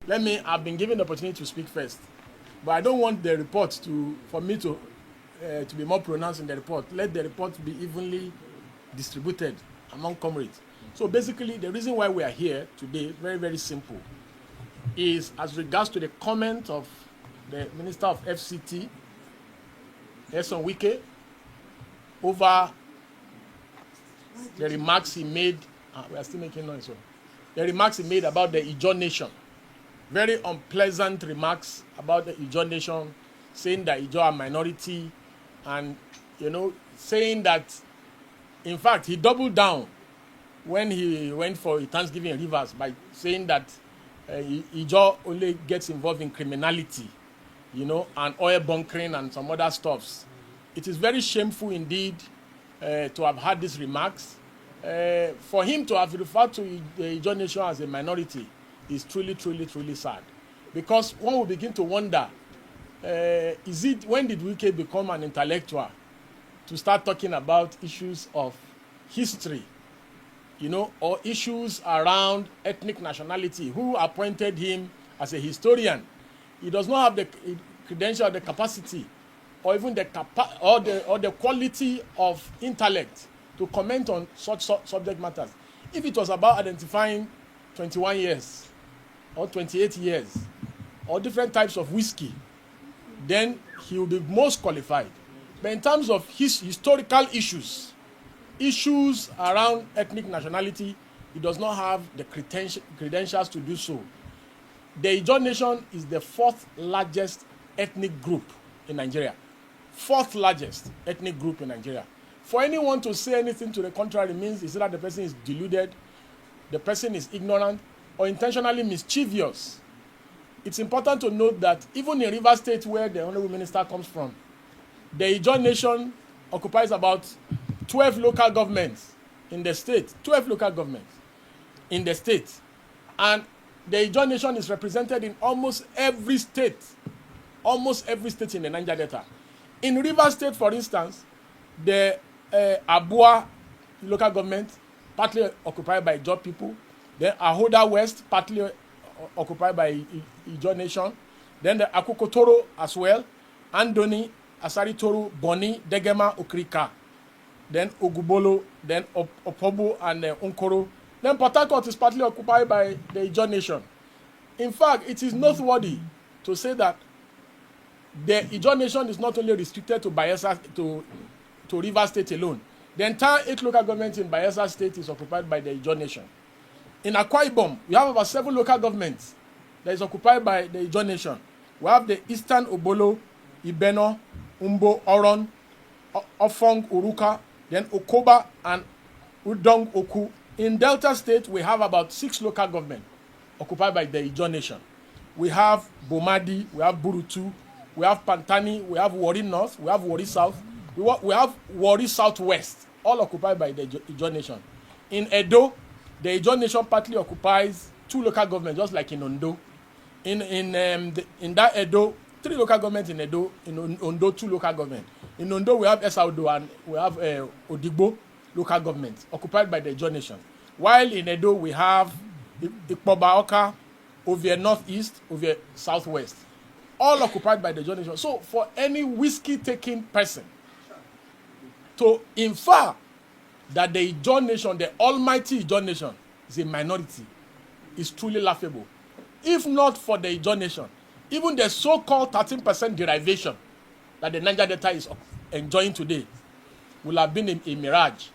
I've been given the opportunity to speak first, but I don't want the report for me to be more pronounced in the report. Let the report be evenly distributed among comrades. So basically, the reason why we are here today, very, very simple, is as regards to the comment of the Minister of FCT, Wike, over the remarks he made. We are still making noise. So. The remarks he made about the Ijaw nation. Very unpleasant remarks about the Ijaw nation, saying that Ijaw are minority, and saying that, in fact, he doubled down when he went for a Thanksgiving in Rivers by saying that Ijaw only gets involved in criminality, and oil bunkering and some other stuffs. It is very shameful indeed to have had these remarks. For him to have referred to the Ijaw nation as a minority is truly, truly, truly sad. Because one will begin to wonder, when did Wike become an intellectual to start talking about issues of history, or issues around ethnic nationality? Who appointed him as a historian? He does not have the credential, the capacity, or even the quality of intellect to comment on such subject matters. If it was about identifying 21 years or 28 years or different types of whiskey, then he will be most qualified. But in terms of his historical issues around ethnic nationality, he does not have the credentials to do so. The Ijaw nation is the fourth largest ethnic group in Nigeria. Fourth largest ethnic group in Nigeria. For anyone to say anything to the contrary means is that the person is deluded, the person is ignorant, or intentionally mischievous. It's important to note that even in Rivers State, where the Honorable Minister comes from, the Ijaw nation occupies about 12 local governments in the state. 12 local governments in the state. And the Ijaw nation is represented in almost every state in the Niger Delta. In Rivers State, for instance, the Abua local government, partly occupied by Ijaw people. Then Ahoda West, partly occupied by Ijaw nation. Then the Akukotoro as well. Andoni, Asari Toru, Boni, Degema, Okrika. Then Ogubolo, then Opobo, and Onkoro. Then Port Harcourt is partly occupied by the Ijaw nation. In fact, it is noteworthy to say that the Ijaw nation is not only restricted to Bayelsa, to Rivers State alone. The entire 8 local governments in Bayelsa State is occupied by the Ijaw nation. In Akwa Ibom, we have about 7 local governments that is occupied by the Ijaw nation. We have the Eastern Obolo, Ibeno, Umbo, Oron, Ofong, Uruka, then Okoba, and Udong Oku. In Delta State, we have about 6 local governments occupied by the Ijaw nation. We have Bomadi, we have Burutu, we have Pantani, we have Warri North, we have Warri South, we have Warri Southwest, all occupied by the Ijaw nation. In Edo, the Ijaw nation partly occupies 2 local governments, just like in Ondo. In that Edo, 3 local governments in Edo. In Ondo, 2 local governments. In Ondo, we have Esaudo and we have Odigbo local governments occupied by the Ijaw nation. While in Edo, we have Ikpobaoka, Ovie Northeast, Ovie Southwest, all occupied by the Ijaw nation. So for any whiskey-taking person to infer that the Ijaw nation, the almighty Ijaw nation, is a minority is truly laughable. If not for the Ijaw nation, even the so-called 13% derivation that the Niger Delta is enjoying today will have been a mirage.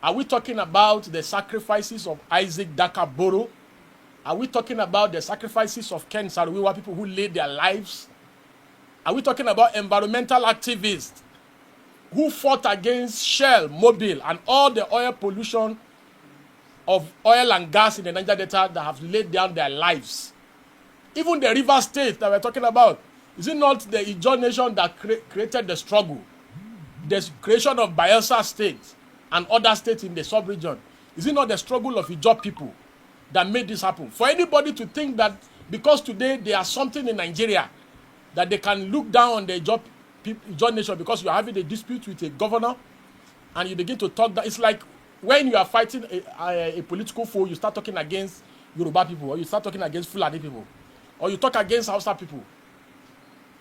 Are we talking about the sacrifices of Isaac Daka Boro? Are we talking about the sacrifices of Ken Saro-Wiwa, people who laid their lives? Are we talking about environmental activists who fought against Shell, Mobil, and all the oil pollution of oil and gas in the Niger Delta that have laid down their lives? Even the Rivers State that we're talking about, is it not the Ijaw nation that created the struggle? The creation of Bayelsa State and other states in the sub-region. Is it not the struggle of Ijaw people that made this happen? For anybody to think that because today there are something in Nigeria that they can look down on the Ijaw nation because you are having a dispute with a governor and you begin to talk that, it's like when you are fighting a political foe, you start talking against Yoruba people or you start talking against Fulani people. or you talk against Hausa people.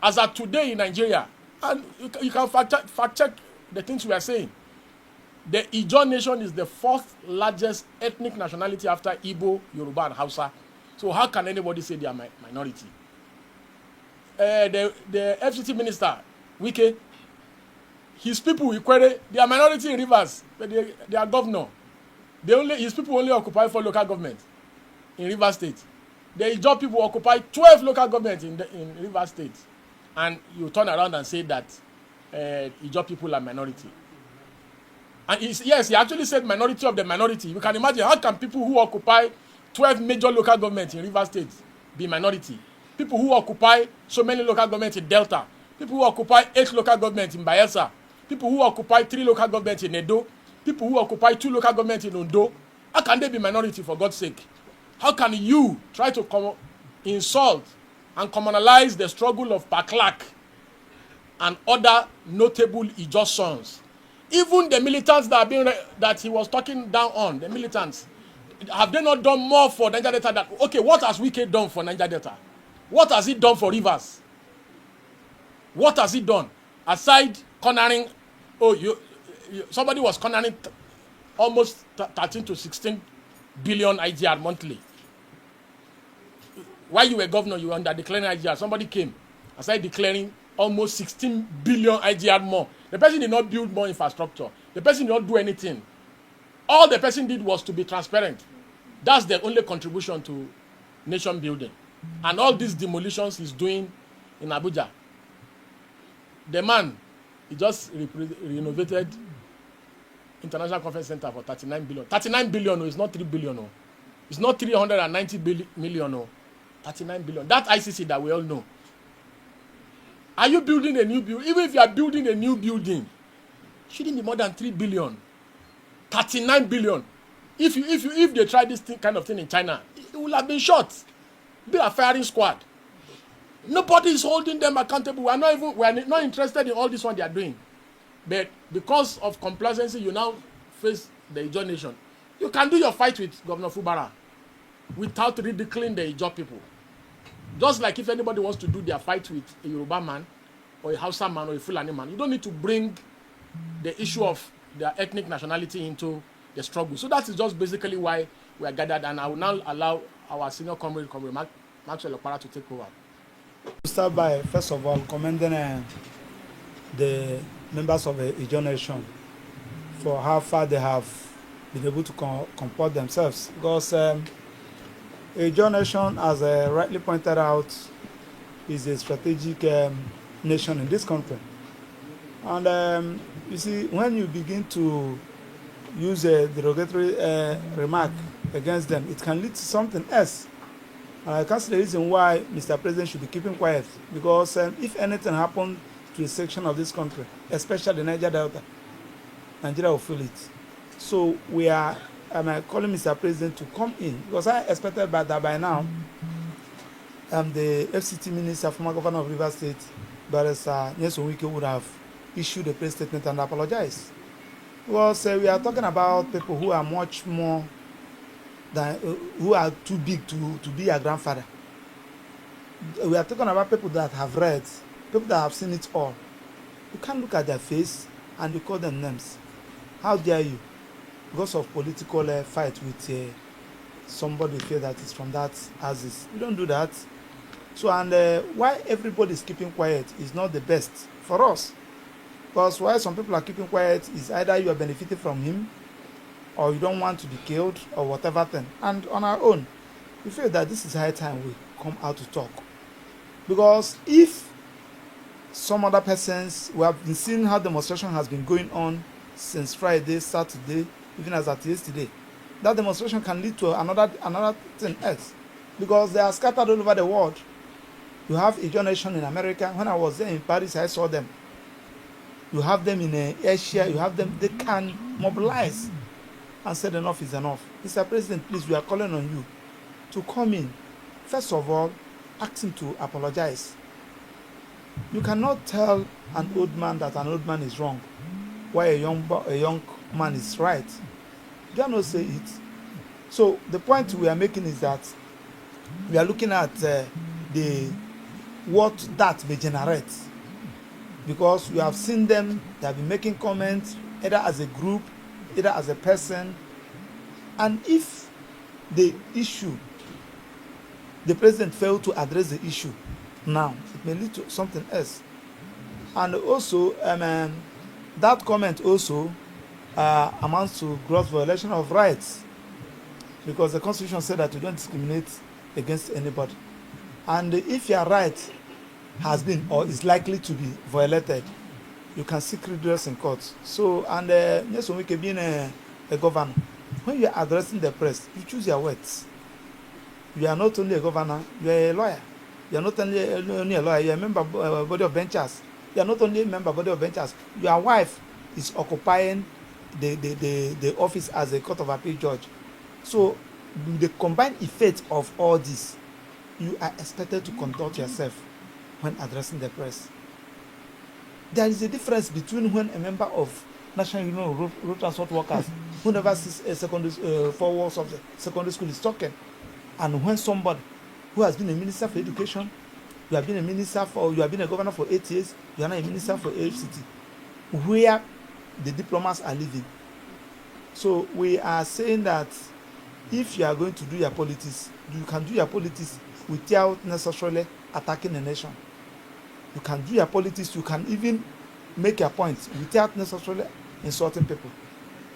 As of today in Nigeria, and you can fact check the things we are saying. The Ijaw nation is the fourth largest ethnic nationality after Igbo, Yoruba, and Hausa. So how can anybody say they are minority? The FCT minister, Wike, his people, they are minority in Rivers, but they are governor. His people only occupy 4 local governments in Rivers State. The Ijaw people occupy 12 local governments in Rivers State. And you turn around and say that Ijaw people are minority. And yes, he actually said minority of the minority. You can imagine, how can people who occupy 12 major local governments in Rivers State be minority? People who occupy so many local governments in Delta, people who occupy 8 local governments in Bayelsa, people who occupy 3 local governments in Edo, people who occupy 2 local governments in Ondo, how can they be minority, for God's sake? How can you try to insult and communalize the struggle of Paklak and other notable Ijaw sons? Even the militants that he was talking down on, the militants, have they not done more for Niger Delta? Okay, what has Wike done for Niger Delta? What has he done for Rivers? What has he done? Aside cornering, somebody was cornering almost 13 to 16 billion IGR monthly. While you were governor, you were under declaring IGR. Somebody came, aside declaring almost 16 billion IGR more. The person did not build more infrastructure. The person did not do anything. All the person did was to be transparent. That's the only contribution to nation building. And all these demolitions he's doing in Abuja. The man, he just renovated International Conference Center for 39 billion. 39 billion, it's not 3 billion. It's not 390 million. 39 billion. That ICC that we all know. Are you building a new building? Even if you are building a new building, shouldn't be more than 3 billion. 39 billion. If they try this kind of thing in China, it will have been shot. Be a firing squad. Nobody is holding them accountable. We are not interested in all this one they are doing. But because of complacency, you now face the Ijaw nation. You can do your fight with Governor Fubara without ridiculing the Ijaw people. Just like if anybody wants to do their fight with a Yoruba man or a Hausa man or a Fulani man, you don't need to bring the issue of their ethnic nationality into the struggle. So that is just basically why we are gathered, and I will now allow our senior comrade Maxwell Okpara to take over. To start by, first of all, commending the members of the Ijaw nation for how far they have been able to comport themselves. Because Ijaw nation, as rightly pointed out, is a strategic nation in this country. And you see, when you begin to use a derogatory remark against them, it can lead to something else. And that's the reason why Mr. President should be keeping quiet. Because if anything happened to a section of this country, especially the Niger Delta, Nigeria will feel it. So we are calling Mr. President to come in, because I expected that by now the FCT minister, former governor of Rivers State, Barrister Wike, would have issued a press statement and apologized. Because we are talking about people who are much more than who are too big to be a grandfather. We are talking about people that have read, people that have seen it all. You can't look at their face and you call them names. How dare you? Because of political fight with somebody feel that is from that axis. You don't do that. So, and why everybody is keeping quiet is not the best for us. Because why some people are keeping quiet is either you are benefiting from him, or you don't want to be killed, or whatever thing. And on our own, we feel that this is high time we come out to talk. Because if some other persons, we have been seeing how demonstration has been going on since Friday, Saturday, even as at yesterday, that demonstration can lead to another thing else. Because they are scattered all over the world. You have Ijaw nation in America. When I was there in Paris, I saw them. You have them in Asia, you have them, they can mobilize and say enough is enough. Mr. President, please, we are calling on you to come in. First of all, ask him to apologize. You cannot tell an old man that an old man is wrong, while a young man is right. You cannot say it. So the point we are making is that we are looking at what that may generate, because you have seen them, they have been making comments either as a group, either as a person, and if the president failed to address the issue now, it may lead to something else. And also that comment also amounts to gross violation of rights, because the constitution said that you don't discriminate against anybody, and if your right has been or is likely to be violated, you can seek redress in court. So, and Nyesom Wike being a governor, when you are addressing the press, you choose your words. You are not only a governor, you are a lawyer. You are not only a lawyer, you are a member of body of benchers. You are not only a member of body of benchers. Your wife is occupying the office as a court of appeal judge. So, the combined effect of all this, you are expected to conduct yourself when addressing the press. There is a difference between when a member of National Union of Road Transport Workers, who never sees a secondary 4 walls of the secondary school, is talking, and when somebody who has been a minister for education, you have been a governor for 8 years, you are now a minister for FCT, where the diplomats are living. So we are saying that if you are going to do your politics, you can do your politics without necessarily attacking the nation. You can do your politics, you can even make your points without necessarily insulting people.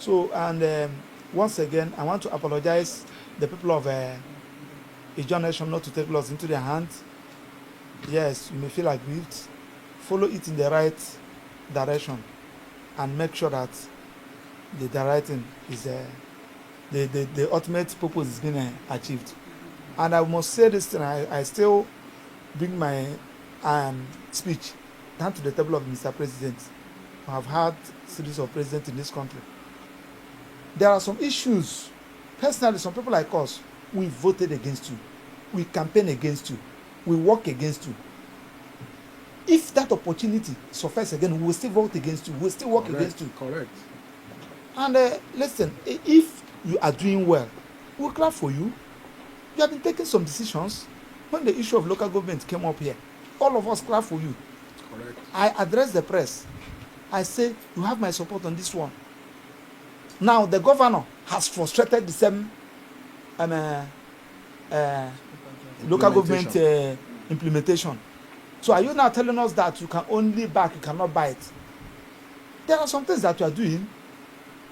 So, and once again, I want to apologize the people of Ijaw Nation not to take laws into their hands. Yes, you may feel aggrieved. Follow it in the right direction and make sure that the directing is the ultimate purpose is being achieved. And I must say this thing, I still bring my speech down to the table of Mr. President. I have had series of presidents in this country. There are some issues. Personally, some people like us, we voted against you. We campaign against you. We work against you. If that opportunity surfaces again, we will still vote against you. We will still work against you. Correct. And listen, if you are doing well, we'll clap for you. You have been taking some decisions. When the issue of local government came up here, all of us clap for you. Correct. I address the press. I say, you have my support on this one. Now, the governor has frustrated the same local government implementation. So are you now telling us that you can only back, you cannot bite? There are some things that you are doing.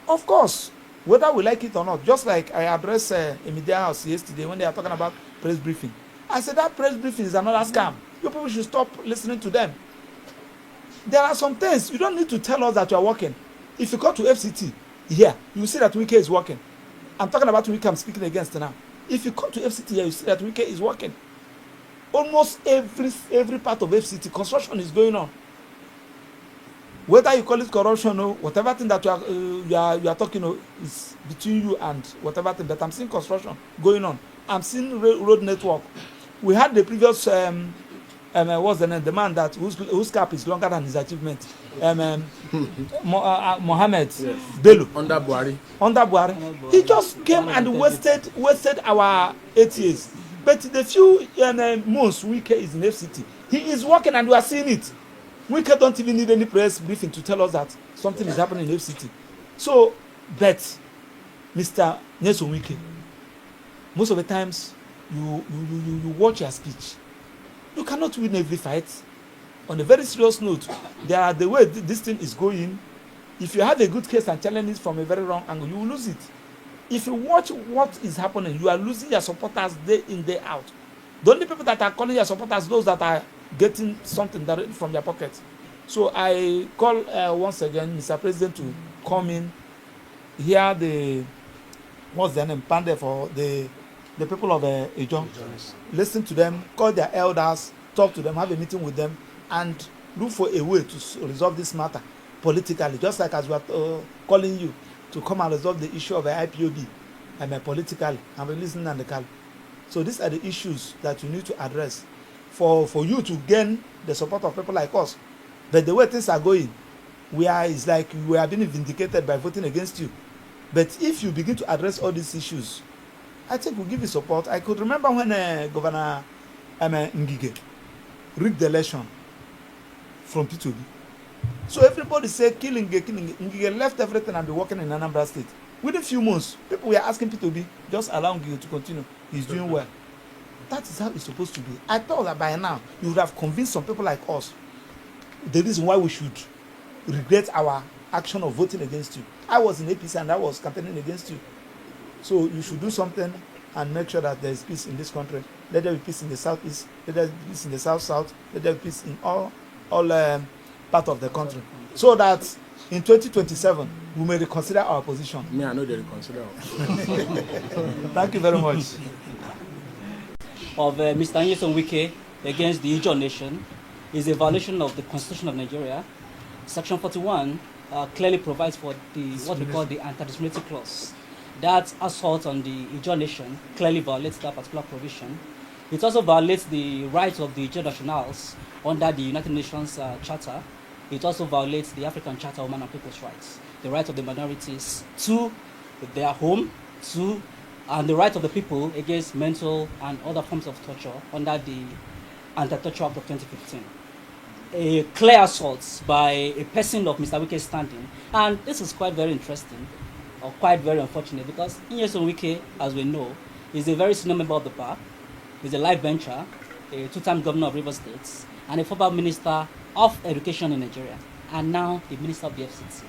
Of course, whether we like it or not, just like I addressed in Media House yesterday when they are talking about press briefing. I said that press briefing is another scam. You people should stop listening to them. There are some things you don't need to tell us that you are working. If you go to FCT here, you see that Wike is working. I'm talking about Wike I'm speaking against now. If you come to FCT here, you see that Wike is working. Almost every part of FCT, construction is going on. Whether you call it corruption or whatever thing that you are talking about is between you and whatever thing, but I'm seeing construction going on. I'm seeing road network. We had the previous what's the name? The man that whose cap is longer than his achievement. Mohammed Bello. Under Buhari. He just came and wasted our 8 years. But the few months Wike is in FCT, he is working and we are seeing it. Wike don't even need any press briefing to tell us that something is happening in FCT. So, but Mr. Nyesom Wike, most of the times you watch your speech. You cannot win every fight. On a very serious note, there are the way this thing is going. If you have a good case and challenge it from a very wrong angle, you will lose it. If you watch what is happening, you are losing your supporters day in, day out. The only people that are calling your supporters, those that are getting something directly from their pocket. So I call once again Mr. President to come in, hear the what's their name, Pande for the people of Ijaw. Listen to them, call their elders, talk to them, have a meeting with them, and look for a way to resolve this matter politically, just like as we are calling you to come and resolve the issue of IPOB politically, and we're listening and the call. So these are the issues that you need to address for you to gain the support of people like us. But the way things are going, it's like we are being vindicated by voting against you. But if you begin to address all these issues, I think we'll give you support. I could remember when Governor Ngige, rigged the election from P2B. So everybody say killing Ngige. Ngige left everything and be working in Anambra State. Within a few months, people were asking P2B, just allow Ngige to continue. He's doing well. That is how it's supposed to be. I thought that by now you would have convinced some people like us the reason why we should regret our action of voting against you. I was in APC and I was campaigning against you. So you should do something and make sure that there is peace in this country. Let there be peace in the southeast. Let there be peace in the south. Let there be peace in all part of the country. So that in 2027 we may reconsider our position. Me, I know they reconsider. Thank you very much. Of Mr. Nyesom Wike against the Ijaw nation is a violation of the Constitution of Nigeria. Section 41 clearly provides for what we call the anti-discriminatory clause. That assault on the Ijaw nation clearly violates that particular provision. It also violates the rights of the Ijaw nationals under the United Nations Charter. It also violates the African Charter of Man and People's Rights, the right of the minorities to their home, and the right of the people against mental and other forms of torture under the Anti-Torture Act of 2015. A clear assault by a person of Mr. Wike's standing, and this is quite very interesting, or quite very unfortunate, because Nyesom Wike, as we know, is a very senior member of the bar. He's a life bencher, a two-time governor of Rivers State, and a former minister of education in Nigeria, and now the minister of the FCT.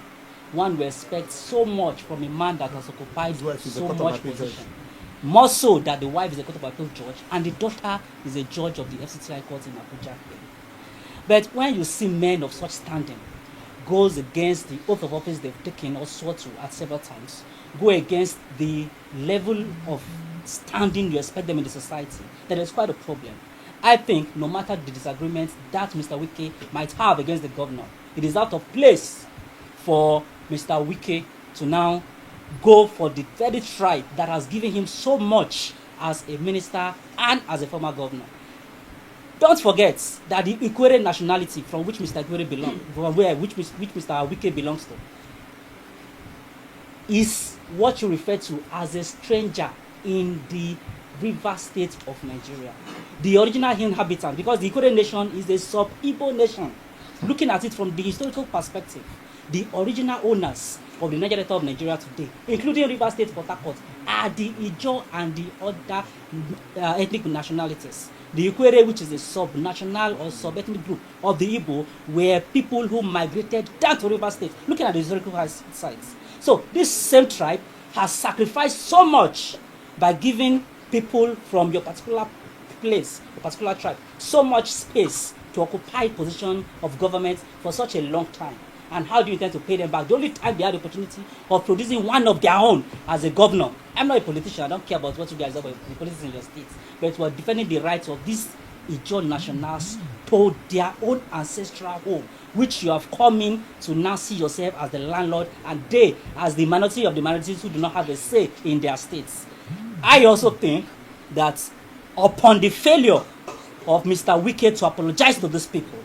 One will expect so much from a man that has occupied so much position. More so that the wife is a Court of Appeal judge and the daughter is a judge of the FCT High Court in Abuja. But when you see men of such standing goes against the oath of office they've taken or swore to at several times, go against the level of standing you expect them in the society, then there's quite a problem. I think no matter the disagreements that Mr. Wike might have against the governor, it is out of place for Mr. Wike to now go for the very tribe that has given him so much as a minister and as a former governor. Don't forget that the Ikwere nationality from which Mr. Ikwere belongs, which Mr. Wike belongs to, is what you refer to as a stranger in the River State of Nigeria. The original inhabitant, because the Ikwere nation is a sub-Igbo nation. Looking at it from the historical perspective, the original owners of the Niger Delta of Nigeria today, including River State, Port Harcourt, are the Ijaw and the other ethnic nationalities. The Ikwere, which is a sub-national or sub-ethnic group of the Igbo, were people who migrated down to River State, looking at the historical sites. So this same tribe has sacrificed so much by giving people from your particular place, a particular tribe, so much space to occupy position of government for such a long time. And how do you intend to pay them back? The only time they had the opportunity of producing one of their own as a governor. I'm not a politician, I don't care about what you guys are about the politics in your states, but we're defending the rights of these Ijaw nationals to their own ancestral home, which you have come in to now see yourself as the landlord and they as the minority of the minorities who do not have a say in their states. I also think that upon the failure of Mr. Wike to apologize to these people,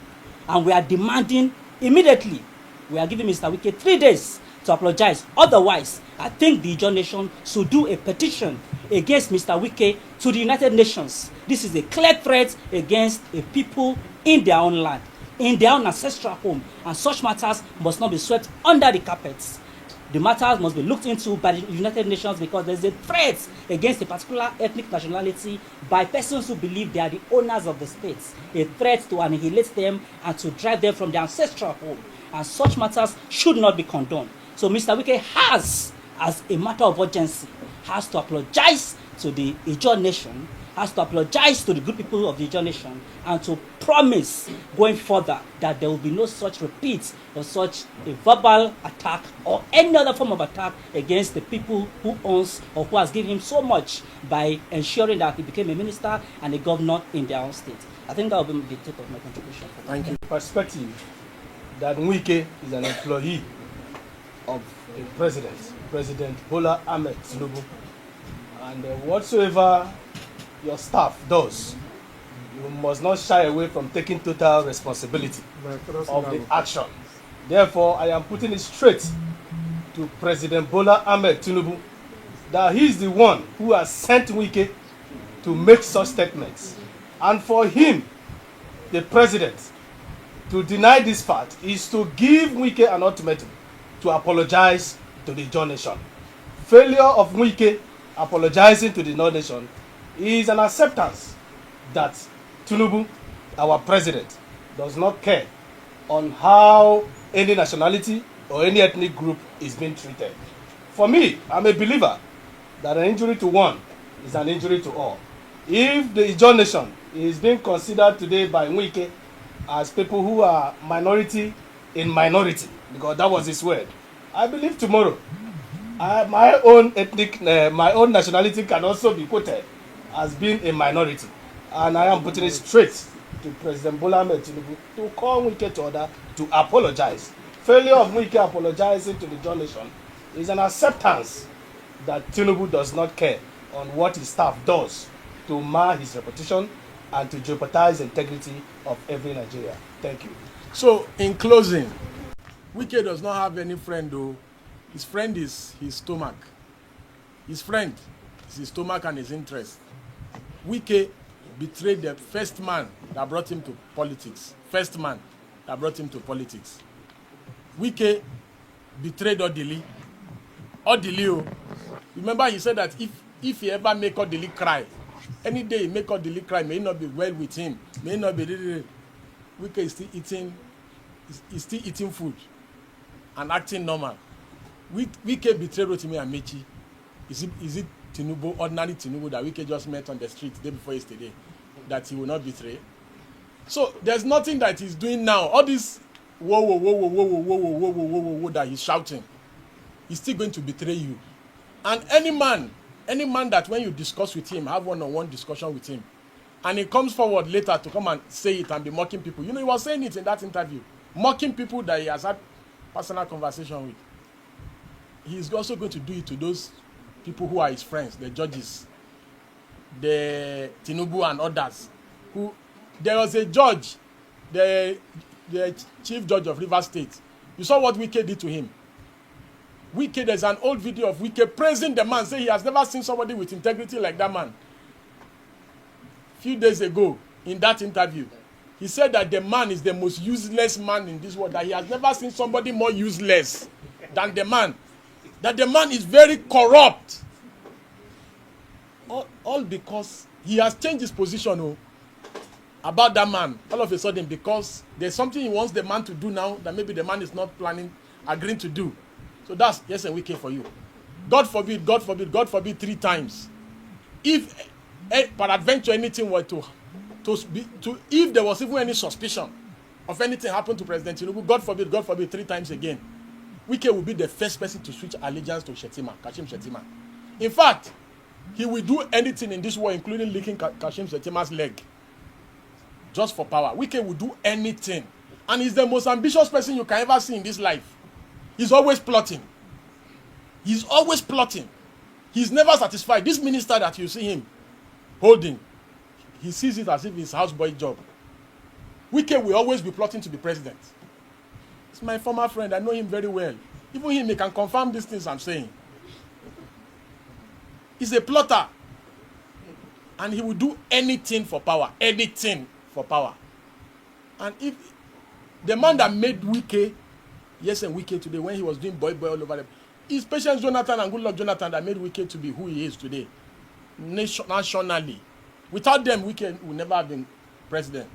and we are demanding immediately, we are giving Mr. Wike 3 days to apologize. Otherwise, I think the Ijaw nation should do a petition against Mr. Wike to the United Nations. This is a clear threat against a people in their own land, in their own ancestral home, and such matters must not be swept under the carpets. The matters must be looked into by the United Nations because there is a threat against a particular ethnic nationality by persons who believe they are the owners of the states, a threat to annihilate them and to drive them from their ancestral home. And such matters should not be condoned. So Mr. Wike has, as a matter of urgency, has to apologize to the Ijaw nation, has to apologize to the good people of the Ijaw nation, and to promise going further that there will be no such repeat of such a verbal attack or any other form of attack against the people who owns or who has given him so much by ensuring that he became a minister and a governor in their own state. I think that will be the tip of my contribution. Thank you. Perspective that Wike is an employee of the President Bola Ahmed Tinubu, and whatsoever your staff does, you must not shy away from taking total responsibility of the action. Therefore, I am putting it straight to President Bola Ahmed Tinubu that he is the one who has sent Wike to make such statements. And for him, the president, to deny this fact is to give Wike an ultimatum to apologize to the Ijaw nation. Failure of Wike apologizing to the Ijaw nation is an acceptance that Tinubu, our president, does not care on how any nationality or any ethnic group is being treated. For me, I'm a believer that an injury to one is an injury to all. If the Ijaw nation is being considered today by Wike as people who are minority in minority, because that was his word, I believe tomorrow my own ethnic, my own nationality can also be quoted as being a minority. And I am putting it straight to President Bola Ahmed Tinubu to call Wike to order to apologize. Failure of Wike apologizing to the Ijaw nation is an acceptance that Tinubu does not care on what his staff does to mar his reputation and to jeopardize the integrity of every Nigeria. Thank you. So, in closing, Wike does not have any friend, though. His friend is his stomach. His friend is his stomach and his interest. Wike betrayed the first man that brought him to politics. First man that brought him to politics. Wike betrayed Odili. Odili, remember he said that if he ever make Odili cry, any day he make Odili cry, may not be well with him, may not be really. Wike is still eating food and acting normal. Wike betrayed Rotimi Amechi. Is it Tinubu, ordinary Tinubu that Wike just met on the street the day before yesterday, that he will not betray? So there's nothing that he's doing now. All this whoa that he's shouting, he's still going to betray you. And any man that when you discuss with him, have one-on-one discussion with him, and he comes forward later to come and say it and be mocking people. You know, he was saying it in that interview, mocking people that he has had personal conversation with. He's also going to do it to those people who are his friends, the judges, the Tinubu and others. Who there was a judge, the chief judge of Rivers State. You saw what Wike did to him. Wike, there's an old video of Wike praising the man, saying he has never seen somebody with integrity like that man. A few days ago, in that interview, he said that the man is the most useless man in this world, that he has never seen somebody more useless than the man. That the man is very corrupt. All because he has changed his position about that man. All of a sudden, because there's something he wants the man to do now that maybe the man is not agreeing to do. So that's yes and Wike for you. God forbid, 3 times. If peradventure anything were to if there was even any suspicion of anything happened to President Tinubu, God forbid 3 times again, Wike will be the first person to switch allegiance to Kashim Shettima. In fact, he will do anything in this war, including licking Kashim Shettima's leg, just for power. Wike will do anything. And he's the most ambitious person you can ever see in this life. He's always plotting. He's never satisfied. This minister that you see him holding, he sees it as if it's houseboy job. Wike will always be plotting to be president. It's my former friend. I know him very well. Even him, he can confirm these things I'm saying. He's a plotter. And he will do anything for power. Anything for power. And if the man that made Wike, yes and Wike today, when he was doing boy all over them, it's Patience Jonathan and Goodluck Jonathan that made Wike to be who he is today. Nationally. Without them, Wike would never have been president.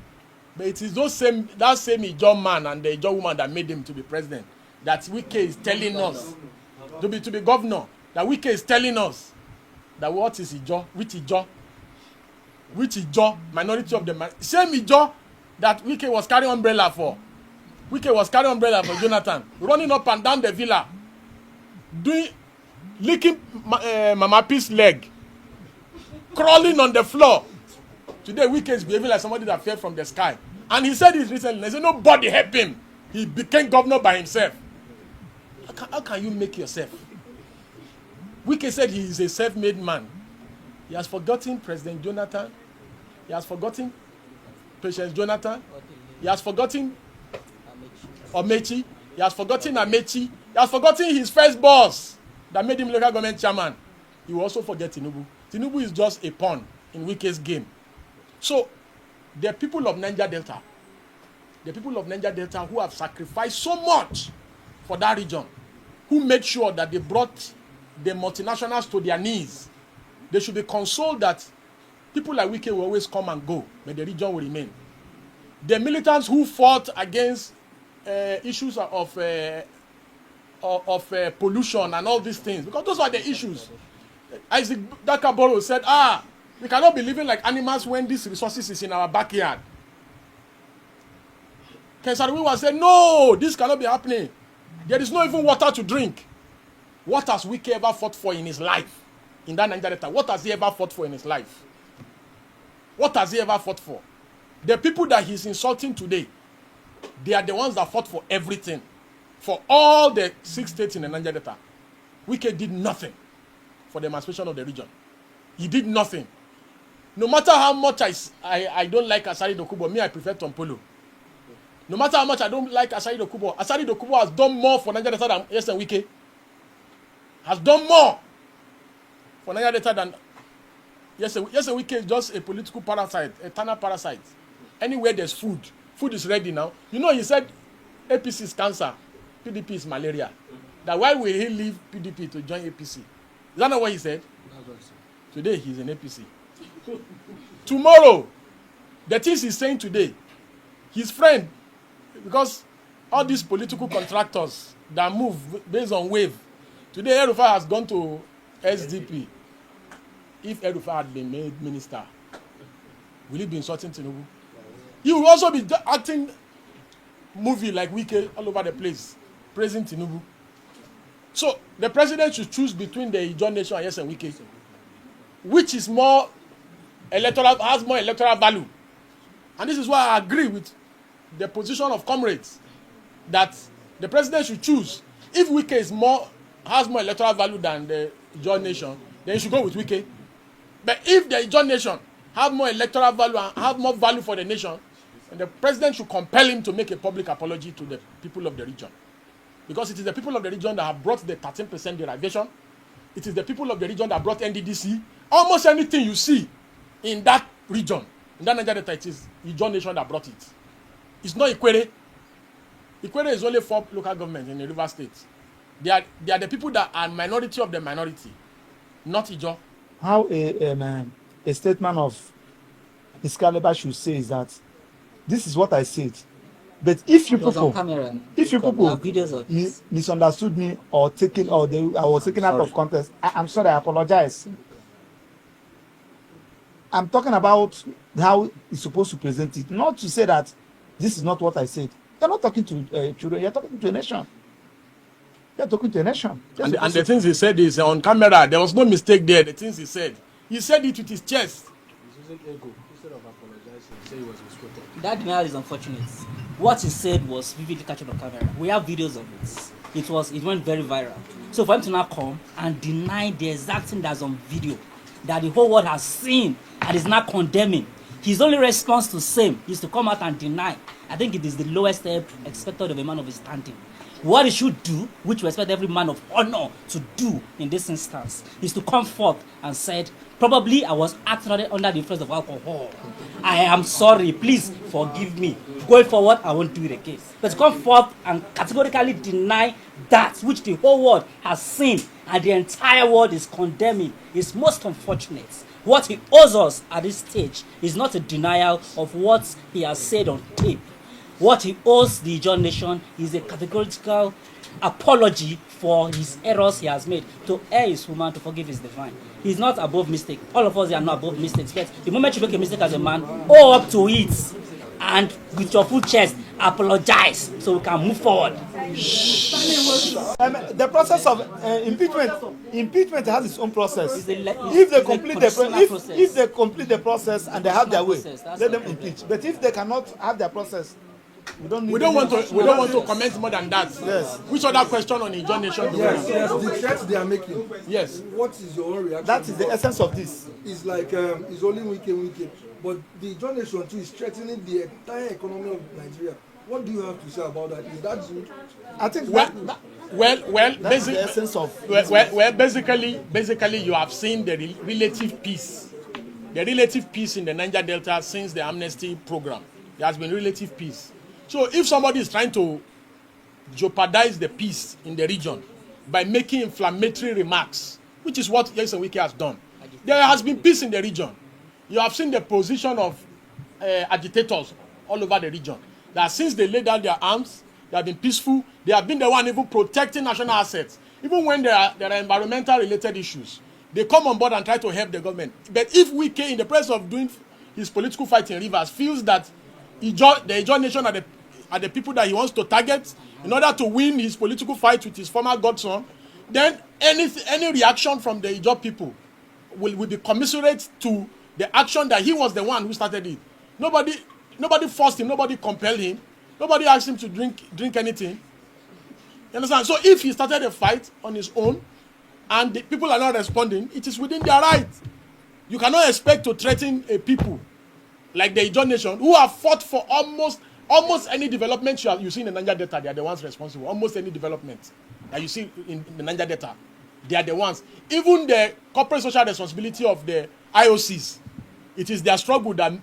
But it is that same Ijaw man and the Ijaw woman that made him to be president that Wike is telling us to be governor. That Wike is telling us that what is Ijaw? Which Ijaw? Minority of the same Ijaw that Wike was carrying umbrella for. Wike was carrying umbrella for Jonathan, running up and down the villa, licking Mama P's leg, crawling on the floor. Today, Wike is behaving like somebody that fell from the sky. And he said this recently. He said, nobody helped him. He became governor by himself. How can you make yourself? Wike said he is a self-made man. He has forgotten President Jonathan. He has forgotten Patience Jonathan. He has forgotten Omechi. He has forgotten Amechi. He has forgotten his first boss that made him local government chairman. He will also forget Tinubu. Tinubu is just a pawn in Wike's game. So the people of Niger Delta who have sacrificed so much for that region, who made sure that they brought the multinationals to their knees, they should be consoled that people like Wike will always come and go, but the region will remain. The militants who fought against issues of pollution and all these things, because those are the issues. Isaac Dakaboro said, we cannot be living like animals when these resources is in our backyard. Ken Saro-Wiwa said, no, this cannot be happening. There is not even water to drink. What has Wike ever fought for in his life? In that Niger Delta, what has he ever fought for in his life? What has he ever fought for? The people that he's insulting today, they are the ones that fought for everything. For all the 6 states in the Niger Delta. Wike did nothing for the emancipation of the region. He did nothing. No matter how much I don't like Asari Dokubo, me I prefer Tompolo. No matter how much I don't like Asari Dokubo has done more for Niger Delta than Yes and Wike. Has done more for Niger Delta than Yes and Wike is just a political parasite, a eternal parasite. Anywhere there's food is ready now. You know, he said APC is cancer, PDP is malaria. That why will he leave PDP to join APC? Is that not what he said? Today he's in APC. Tomorrow, the things he's saying today, his friend, because all these political contractors that move based on wave, today El-Rufai has gone to SDP. If El-Rufai had been made minister, will he be insulting Tinubu? He will also be acting movie like Wike all over the place, praising Tinubu. So the president should choose between the Ijaw nation and Yes and Wike, which is more electoral, has more electoral value. And this is why I agree with the position of comrades that the president should choose. If Wike has more electoral value than the Ijaw nation, then he should go with Wike. But if the Ijaw nation have more electoral value and have more value for the nation, then the president should compel him to make a public apology to the people of the region. Because it is the people of the region that have brought the 13% derivation. It is the people of the region that brought NDDC. Almost anything you see in that region, in that Niger Delta, it is Ijaw nation that brought it. It's not Ikwere. Ikwere is only 4 local governments in the River State. They are the people that are minority of the minority, not Ijaw. How a statement of this caliber should say is that this is what I said. But if you people misunderstood me or I was taken out of context, I'm sorry, I apologize. I'm talking about how it's supposed to present it, not to say that this is not what I said. You're not talking to children, you're talking to a nation. You're talking to a nation. And the things he said is on camera. There was no mistake there. The things he said it with his chest. He's using ego instead of apologizing. He said he was misquoted. That denial is unfortunate. What he said was vividly captured on camera. We have videos of it. It went very viral. So for him to now come and deny the exact thing that's on video that the whole world has seen and is now condemning, his only response to same is to come out and deny. I think it is the lowest step expected of a man of his standing. What he should do, which we expect every man of honor to do in this instance, is to come forth and said, probably I was acting under the influence of alcohol. I am sorry, please forgive me. Going forward, I won't do it again. But to come forth and categorically deny that which the whole world has seen and the entire world is condemning is most unfortunate. What he owes us at this stage is not a denial of what he has said on tape. What he owes the Ijaw nation is a categorical apology for his errors he has made. To err is human, to forgive is divine. He's not above mistake. All of us are not above mistakes. But the moment you make a mistake as a man, own up to it. And with your full chest, apologize so we can move forward. The process of impeachment has its own process. If they complete the process and they have their way, let them impeach. But if they cannot have their process, we don't want to comment more than that. Yes. Which other question on Ijaw nation? Yes, the threat they are making. Yes. What is your own reaction? That is the essence of this. It's like it's only Wike, but the Ijaw nation too is threatening the entire economy of Nigeria. What do you have to say about that? Is that good? I think that's the essence of. Basically, you have seen the relative peace the relative peace in the Niger Delta since the amnesty program. There has been relative peace. So if somebody is trying to jeopardize the peace in the region by making inflammatory remarks, which is what Wike has done, there has been peace in the region. You have seen the position of agitators all over the region. That since they laid down their arms, they have been peaceful. They have been the one even protecting national assets. Even when there are environmental related issues, they come on board and try to help the government. But if Wike, in the process of doing his political fight in Rivers, feels that the Ijaw nation are the people that he wants to target in order to win his political fight with his former godson, then any reaction from the Ijaw people will be commiserate to the action that he was the one who started it. Nobody forced him, nobody compelled him, nobody asked him to drink anything. You understand? So if he started a fight on his own and the people are not responding, it is within their right. You cannot expect to threaten a people like the Ijaw nation who have fought for almost any development you see in the Niger Delta. They are the ones responsible. Almost any development that you see in the Niger Delta, they are the ones. Even the corporate social responsibility of the IOCs, it is their struggle that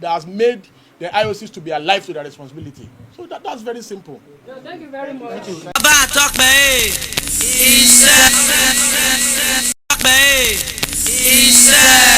has made the IOCs to be alive to their responsibility. So that's very simple. Yeah, thank you very much. He said.